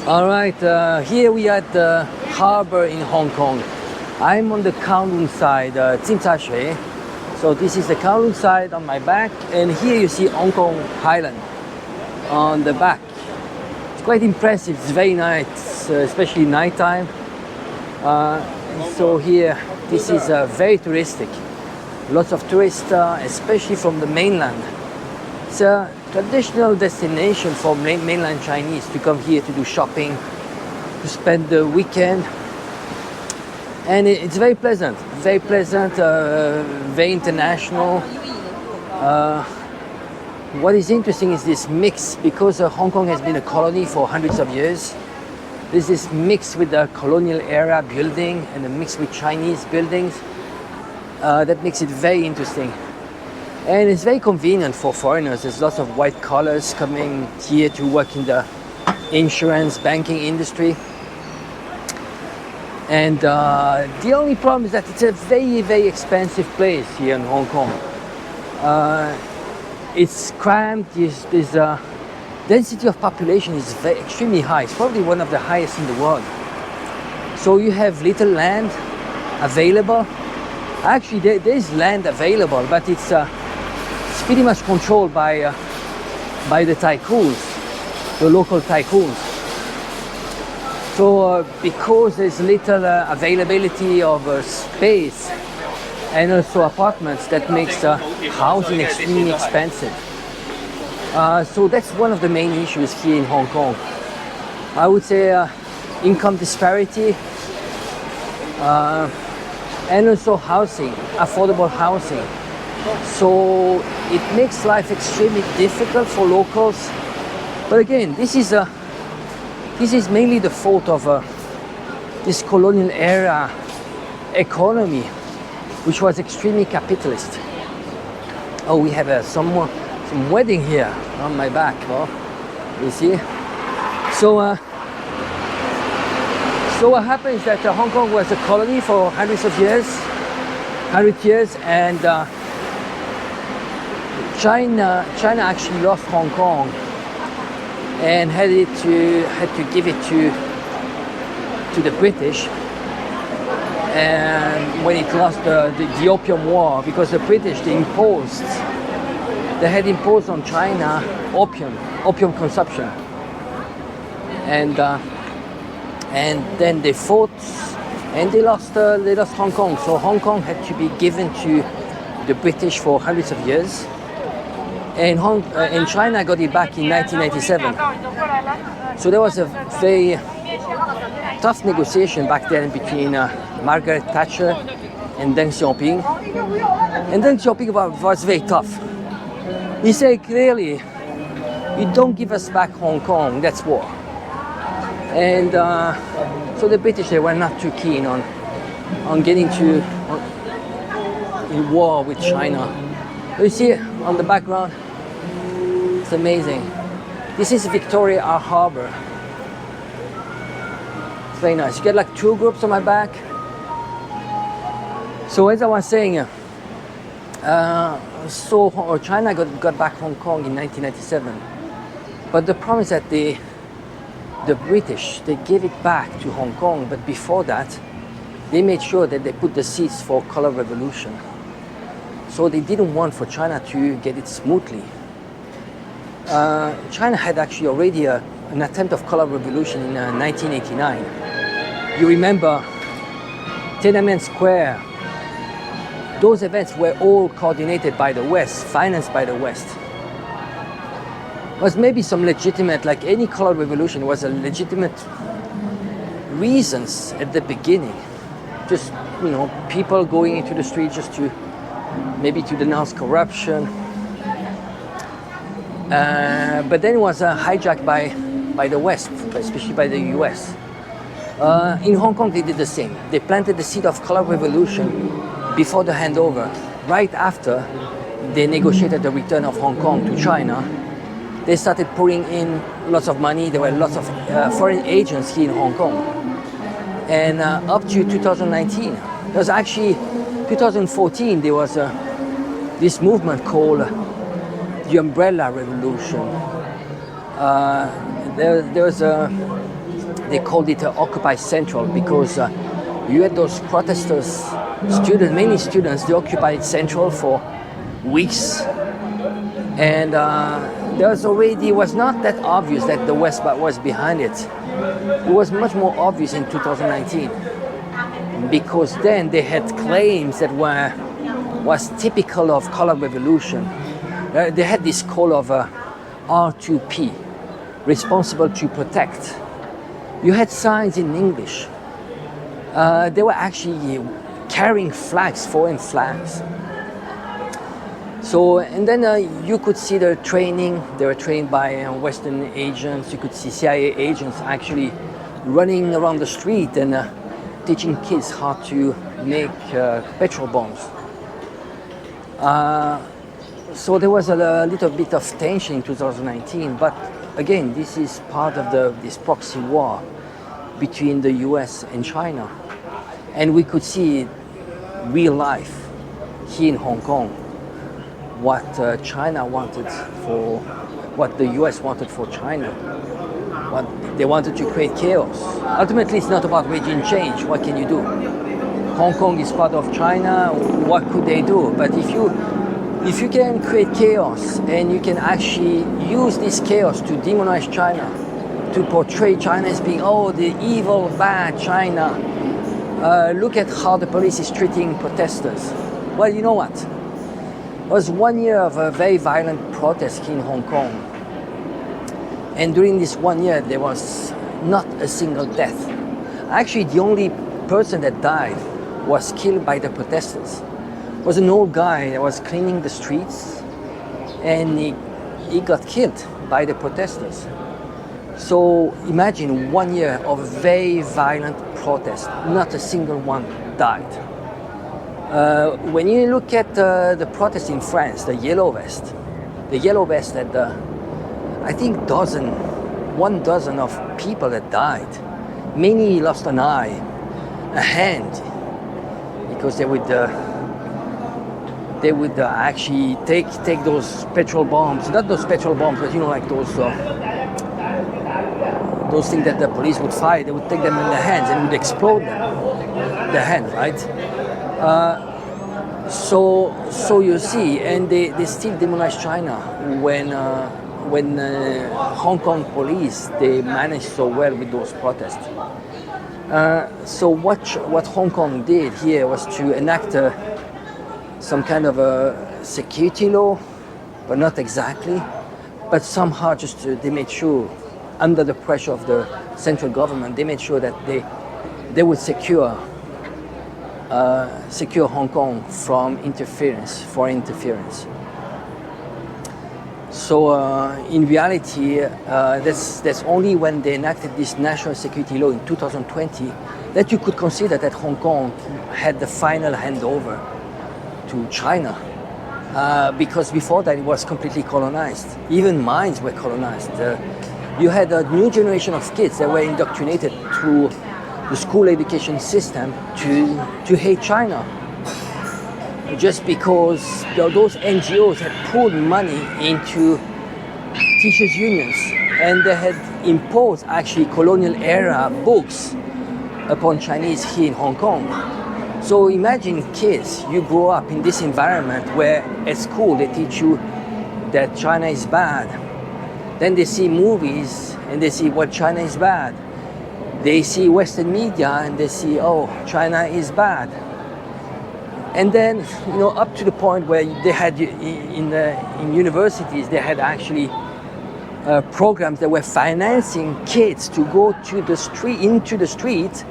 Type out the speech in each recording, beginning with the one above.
All right, here we are at the harbor in Hong Kong. I'm on the Kowloon side, Tsim Sha Tsui. So this is the Kowloon side on my back, and here you see Hong Kong Island on the back. It's quite impressive. It's very nice, especially nighttime. So here, this is very touristic. Lots of tourists, especially from the mainland. It's a traditional destination for mainland Chinese to come here to do shopping, to spend the weekend. And it's very pleasant, very international. What is interesting is this mix, because Hong Kong has been a colony for hundreds of years. There's this mix with the colonial era building and a mix with Chinese buildings. That makes it very interesting. And it's very convenient for foreigners. There's lots of white collars coming here to work in the insurance, banking industry. And the only problem is that it's a very, very expensive place here in Hong Kong. It's cramped. There's density of population is extremely high. It's probably one of the highest in the world. So you have little land available. Actually, there is land available, but it's pretty much controlled by the tycoons, the local tycoons. So because there's little availability of space and also apartments, that makes housing extremely expensive. So that's one of the main issues here in Hong Kong. I would say income disparity and also housing, affordable housing. So it makes life extremely difficult for locals. But again, this is mainly the fault of this colonial era economy, which was extremely capitalist. Oh, we have some wedding here on my back. Oh, you see? So what happens is that Hong Kong was a colony for hundred years, and China actually lost Hong Kong and had to give it to the British. And when it lost the Opium War, because the British they had imposed on China opium consumption, and then they fought and they lost Hong Kong. So Hong Kong had to be given to the British for hundreds of years. And China got it back in 1997. So there was a very tough negotiation back then between Margaret Thatcher and Deng Xiaoping. And Deng Xiaoping was very tough. He said clearly, "You don't give us back Hong Kong, that's war." And so the British, they were not too keen on getting in war with China. You see on the background, it's amazing. This is Victoria Harbour. It's very nice. You get like two groups on my back. So as I was saying, China got back Hong Kong in 1997. But the problem is that the British, they gave it back to Hong Kong, but before that, they made sure that they put the seeds for color revolution. So they didn't want for China to get it smoothly. China had actually already an attempt of color revolution in 1989. You remember Tiananmen Square. Those events were all coordinated by the West, financed by the West. Was maybe some legitimate, like any color revolution, was a legitimate reasons at the beginning. Just, people going into the street just to denounce corruption. But then it was hijacked by the West, especially by the US. In Hong Kong, they did the same. They planted the seed of color revolution before the handover. Right after they negotiated the return of Hong Kong to China, they started pouring in lots of money. There were lots of foreign agents here in Hong Kong. And up to 2019, there was actually 2014, there was this movement called the Umbrella Revolution. There was they called it Occupy Central because you had those protesters, students, many students, they occupied Central for weeks. And it was not that obvious that the West was behind it. It was much more obvious in 2019 because then they had claims that was typical of color revolution. They had this call of R2P, responsible to protect. You had signs in English. They were actually carrying flags, foreign flags. So, and then you could see their training. They were trained by Western agents. You could see CIA agents actually running around the street and teaching kids how to make petrol bombs. So there was a little bit of tension in 2019, but again, this is part of this proxy war between the US and China. And we could see real life here in Hong Kong, what China wanted for, what the US wanted for China. What they wanted to create chaos. Ultimately, it's not about regime change. What can you do? Hong Kong is part of China. What could they do? But if you can create chaos and you can actually use this chaos to demonize China, to portray China as being, oh, the evil, bad China. Look at how the police is treating protesters. Well, you know what? It was 1 year of a very violent protest in Hong Kong. And during this 1 year, there was not a single death. Actually, the only person that died was killed by the protesters. It was an old guy that was cleaning the streets, and he got killed by the protesters. So imagine 1 year of very violent protest, not a single one died. When you look at the protest in France, the Yellow Vest had, I think, 1 dozen of people that died. Many lost an eye, a hand, because they would actually take those petrol bombs, not those petrol bombs, but like those things that the police would fire. They would take them in their hands and would explode them, the hand, right? So you see, and they still demonize China when Hong Kong police, they managed so well with those protests. So what Hong Kong did here was to enact some kind of a security law, but not exactly, but somehow just they made sure, under the pressure of the central government, they made sure that they would secure Hong Kong from foreign interference. So in reality, that's only when they enacted this national security law in 2020 that you could consider that Hong Kong had the final handover to China. Because before that it was completely colonized. Even minds were colonized. You had a new generation of kids that were indoctrinated through the school education system to hate China. Just because those NGOs had poured money into teachers' unions, and they had imposed actually colonial era books upon Chinese here in Hong Kong. So imagine kids, you grow up in this environment where at school they teach you that China is bad. Then they see movies and they see what China is bad. They see Western media and they see, oh, China is bad. And then, up to the point where they had in universities, they had actually programs that were financing kids to go into the street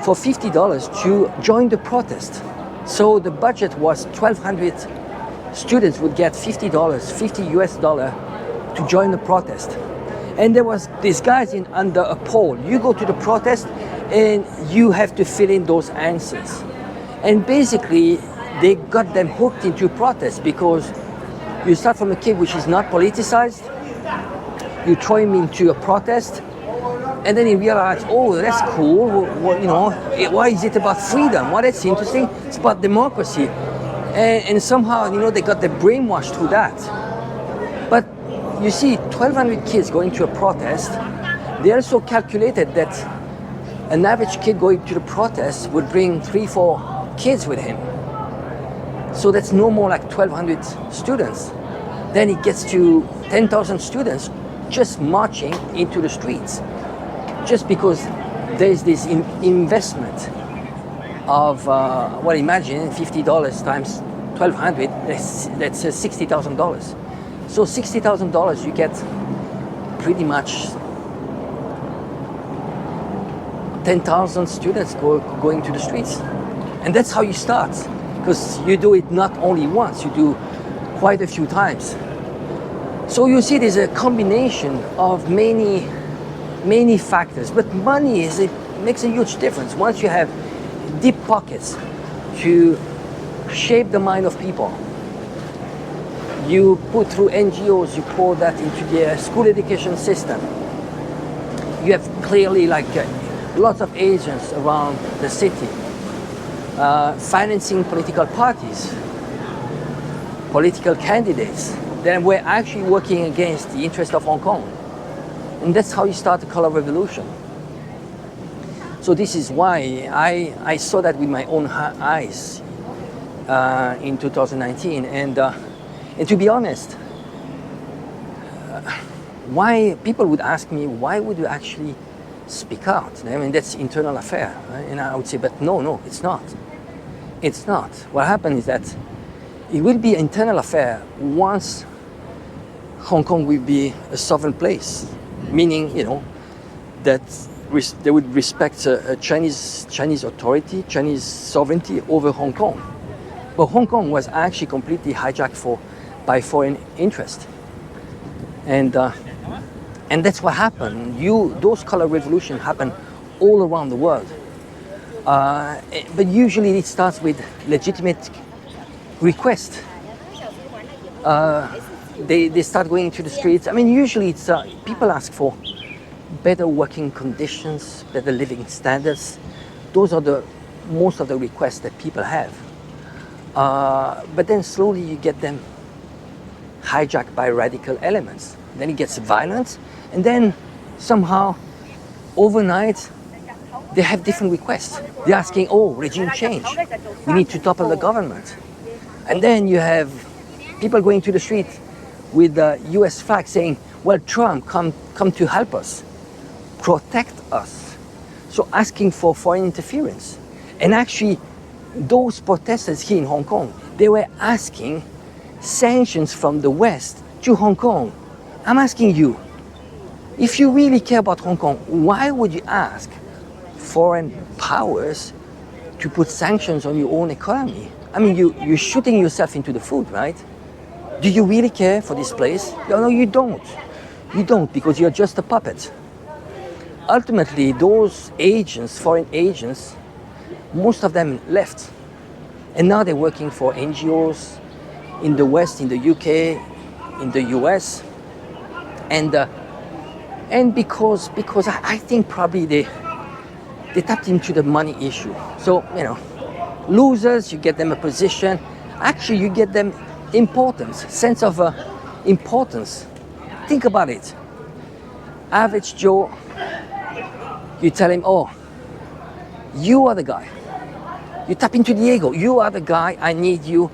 for $50 to join the protest. So the budget was 1,200 students would get $50 to join the protest. And there was these guys under a pole. You go to the protest and you have to fill in those answers. And basically, they got them hooked into protest because you start from a kid which is not politicized, you throw him into a protest, and then he realized, oh, that's cool. Why is it about freedom? Well, that's interesting. It's about democracy. And somehow, they got them brainwashed through that. But you see 1,200 kids going to a protest, They also calculated that an average kid going to the protest would bring 3-4 kids with him. So that's no more like 1,200 students. Then it gets to 10,000 students just marching into the streets, just because there's this investment of, well, imagine $50 times 1,200, that's $60,000. So $60,000, you get pretty much 10,000 students going to the streets. And that's how you start, because you do it not only once, you do quite a few times. So you see there's a combination of many factors, but money makes a huge difference. Once you have deep pockets to shape the mind of people, you put through NGOs, you pour that into the school education system. You have clearly lots of agents around the city, financing political parties, political candidates. Then we're actually working against the interest of Hong Kong. And that's how you start the color revolution. So this is why I saw that with my own eyes in 2019. And to be honest, why people would ask me, why would you actually speak out? I mean, that's internal affair. Right? And I would say, but no, it's not. It's not. What happened is that it will be an internal affair once Hong Kong will be a sovereign place, meaning, that they would respect a Chinese authority, Chinese sovereignty over Hong Kong. But Hong Kong was actually completely hijacked by foreign interest. And that's what happened. Those color revolutions happen all around the world. But usually it starts with legitimate request. They start going into the streets. I mean, usually it's people ask for better working conditions, better living standards. Those are most of the requests that people have. But then slowly you get them hijacked by radical elements. Then it gets violent, and then somehow overnight they have different requests. They're asking, regime change. We need to topple the government. And then you have people going to the street with the US flag saying, well, Trump, come to help us, protect us. So asking for foreign interference. And actually, those protesters here in Hong Kong, they were asking sanctions from the West to Hong Kong. I'm asking you, if you really care about Hong Kong, why would you ask foreign powers to put sanctions on your own economy? I mean, you're shooting yourself into the foot, right? Do you really care for this place? No, you don't. You don't, because you're just a puppet. Ultimately, those agents, foreign agents, most of them left. And now they're working for NGOs in the West, in the UK, in the US. And because I think probably they tapped into the money issue. So, losers, you get them a position. Actually, you get them importance, sense of importance. Think about it. Average Joe, you tell him, you are the guy. You tap into the ego. You are the guy. I need you.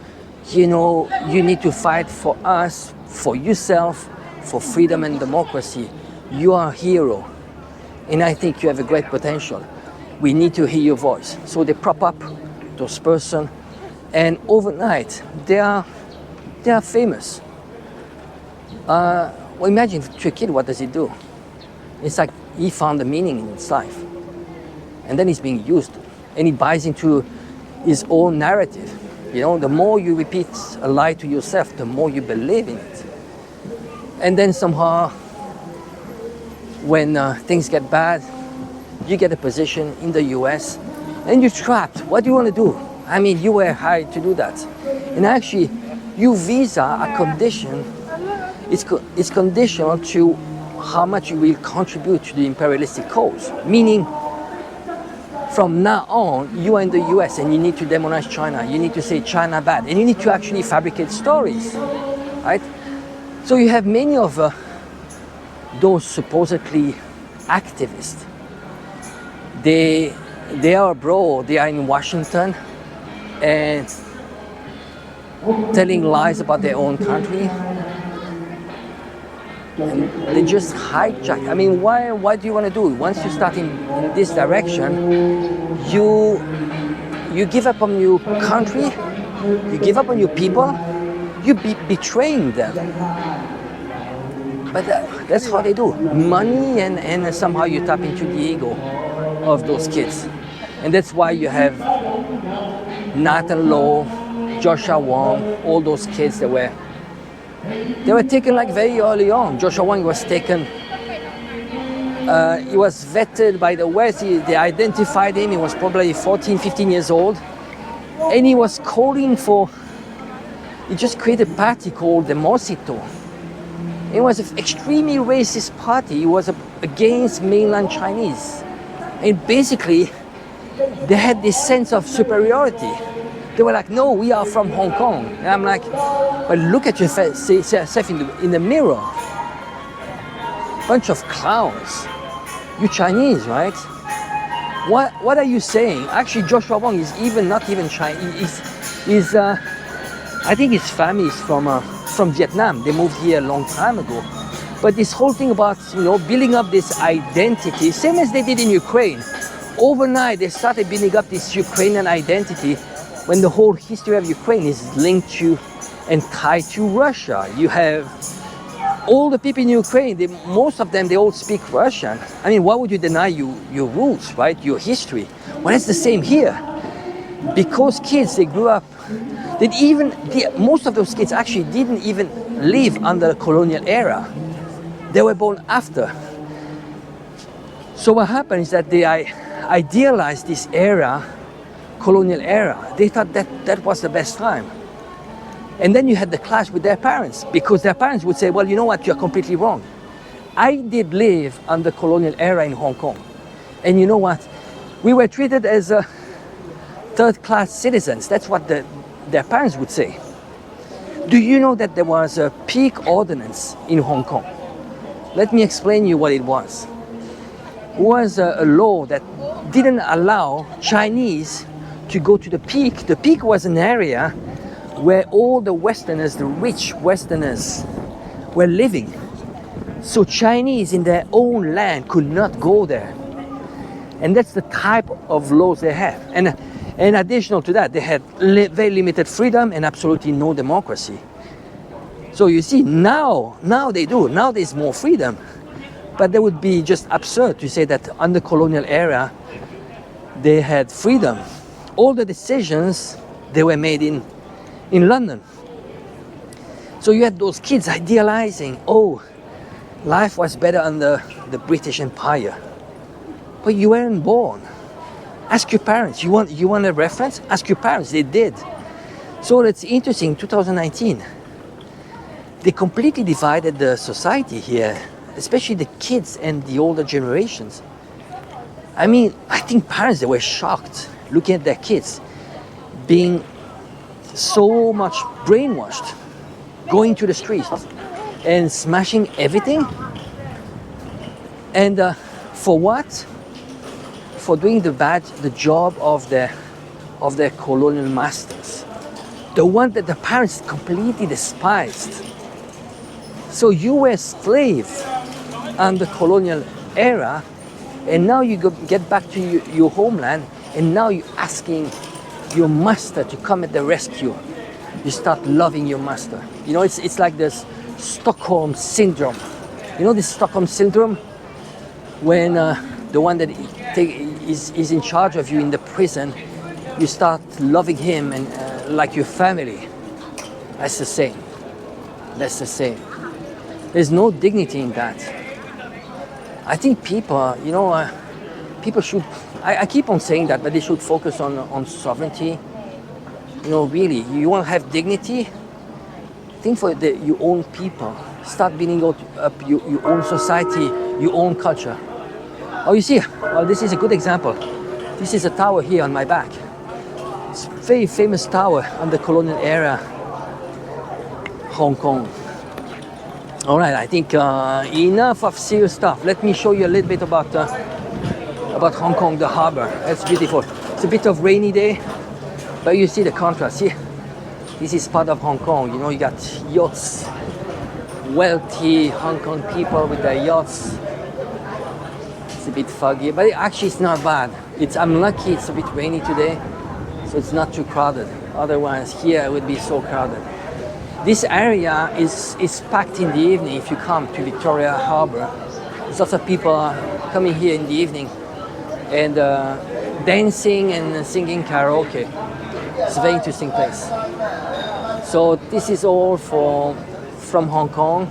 You need to fight for us, for yourself, for freedom and democracy. You are a hero. And I think you have a great potential. We need to hear your voice. So they prop up those person, and overnight they are famous. Well, imagine to a kid, what does he do? It's like he found a meaning in his life, and then he's being used, and he buys into his own narrative. The more you repeat a lie to yourself, the more you believe in it. And then somehow, when things get bad, you get a position in the US, and you're trapped. What do you want to do? I mean, you were hired to do that. And actually, your visa are conditioned. It's conditional to how much you will contribute to the imperialistic cause. Meaning, from now on, you are in the US and you need to demonize China. You need to say China bad. And you need to actually fabricate stories, right? So you have many of those supposedly activists. They are abroad, they are in Washington and telling lies about their own country. And they just hijack. I mean, why do you want to do it? Once you start in this direction, you give up on your country, you give up on your people, you be betraying them. But that's how they do. Money and somehow you tap into the ego of those kids. And that's why you have Nathan Lowe, Joshua Wong, all those kids that were taken like very early on. Joshua Wong was taken, he was vetted by the West, they identified him, he was probably 14, 15 years old. And he was calling for, he just created a party called the Mosito. It was an extremely racist party. It was against mainland Chinese. And basically, they had this sense of superiority. They were like, no, we are from Hong Kong. And I'm like, but look at yourself in the mirror. Bunch of clowns. You Chinese, right? What are you saying? Actually, Joshua Wong is not even Chinese. I think his family is from Vietnam. They moved here a long time ago. But this whole thing about, building up this identity, same as they did in Ukraine. Overnight, they started building up this Ukrainian identity when the whole history of Ukraine is linked to and tied to Russia. You have all the people in Ukraine, most of them, they all speak Russian. I mean, why would you deny your roots, right? Your history. Well, it's the same here. Because kids, they grew up, most of those kids actually didn't even live under the colonial era. They were born after. So what happened is that they idealized this era, colonial era. They thought that was the best time. And then you had the clash with their parents, because their parents would say, well, you know what, you're completely wrong. I did live under colonial era in Hong Kong. And you know what? We were treated as third-class citizens. That's what their parents would say. Do you know that there was a peak ordinance in Hong Kong? Let me explain you what it was. It was a law that didn't allow Chinese to go to the peak. The peak was an area where all the Westerners, the rich Westerners, were living. So Chinese in their own land could not go there. And that's the type of laws they have. And additional to that, they had very limited freedom and absolutely no democracy. So you see, now they do. Now there's more freedom. But that would be just absurd to say that under colonial era, they had freedom. All the decisions, they were made in London. So you had those kids idealizing, oh, life was better under the British Empire. But you weren't born. Ask your parents. You want a reference? Ask your parents. They did. So that's interesting. 2019, they completely divided the society here, especially the kids and the older generations. I mean, I think parents, they were shocked looking at their kids being so much brainwashed, going to the streets and smashing everything. And for what? For doing the job of their colonial masters, the one that the parents completely despised. So you were a slave under colonial era, and now you get back to your homeland, and now you're asking your master to come at the rescue. You start loving your master. You know, it's like this Stockholm syndrome. You know this Stockholm syndrome? When the one that is in charge of you in the prison, you start loving him and like your family. That's the same. That's the same. There's no dignity in that. I think people, people should, I keep on saying that, but they should focus on sovereignty. You know, really, you want to have dignity? Think for your own people. Start building up your own society, your own culture. Oh, you see, well, this is a good example. This is a tower here on my back. It's a very famous tower on the colonial era, Hong Kong. All right, I think enough of serious stuff. Let me show you a little bit about Hong Kong, the harbor. It's beautiful. It's a bit of rainy day, but you see the contrast here. This is part of Hong Kong. You know, you got yachts, wealthy Hong Kong people with their yachts. It's a bit foggy, but actually it's not bad. I'm lucky it's a bit rainy today, so it's not too crowded. Otherwise, here it would be so crowded. This area is packed in the evening if you come to Victoria Harbour. There's lots of people coming here in the evening and dancing and singing karaoke. It's a very interesting place. So this is all from Hong Kong.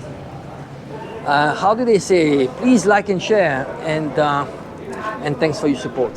How do they say? Please like and share, and thanks for your support.